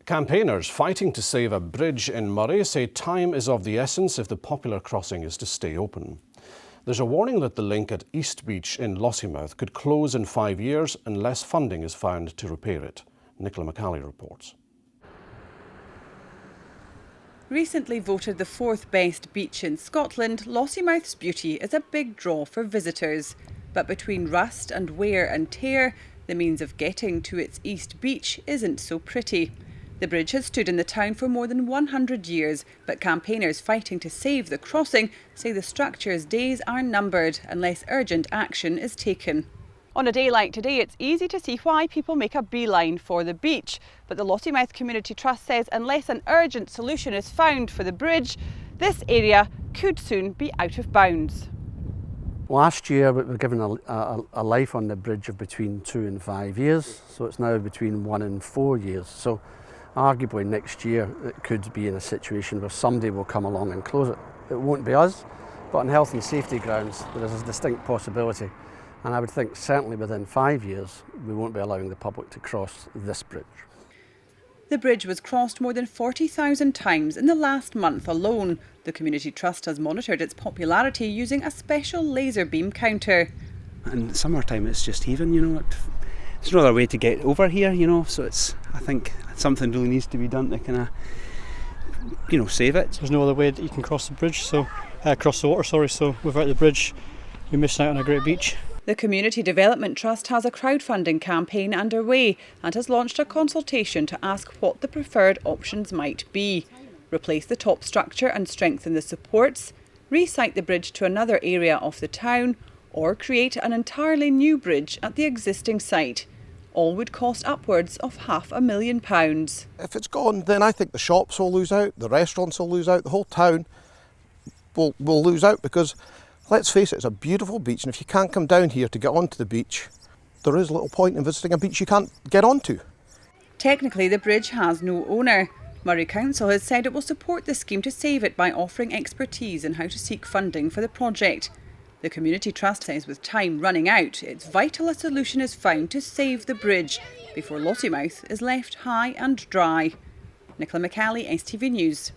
Campaigners fighting to save a bridge in Moray say time is of the essence if the popular crossing is to stay open. There's a warning that the link at East Beach in Lossiemouth could close in 5 years unless funding is found to repair it. Nicola McCally reports. Recently voted the 4th best beach in Scotland, Lossiemouth'S beauty is a big draw for visitors. But between rust and wear and tear, the means of getting to its East Beach isn't so pretty. The bridge has stood in the town for more than 100 years, but campaigners fighting to save the crossing say the structure's days are numbered unless urgent action is taken. On a day like today, it's easy to see why people make a beeline for the beach. But the Lossiemouth Community Trust says unless an urgent solution is found for the bridge, this area could soon be out of bounds. Last year we were given a life on the bridge of between 2 and 5 years, so it's now between 1 and 4 years. So arguably next year it could be in a situation where somebody will come along and close it. It won't be us, but on health and safety grounds there is a distinct possibility. And I would think certainly within 5 years we won't be allowing the public to cross this bridge. The bridge was crossed more than 40,000 times in the last month alone. The Community Trust has monitored its popularity using a special laser beam counter. In summertime it's just heaving, there's no other way to get over here, so I think something really needs to be done to kind of, save it. There's no other way that you can cross the bridge, cross the water, so without the bridge you're missing out on a great beach. The Community Development Trust has a crowdfunding campaign underway and has launched a consultation to ask what the preferred options might be. Replace the top structure and strengthen the supports, resite the bridge to another area of the town, or create an entirely new bridge at the existing site. All would cost upwards of £500,000. If it's gone, then I think the shops will lose out, the restaurants will lose out, the whole town will lose out, because let's face it, it's a beautiful beach, and if you can't come down here to get onto the beach, there is little point in visiting a beach you can't get onto. Technically, the bridge has no owner. Moray Council has said it will support the scheme to save it by offering expertise in how to seek funding for the project. The Community Trust says with time running out, it's vital a solution is found to save the bridge before Lossiemouth is left high and dry. Nicola McCally, STV News.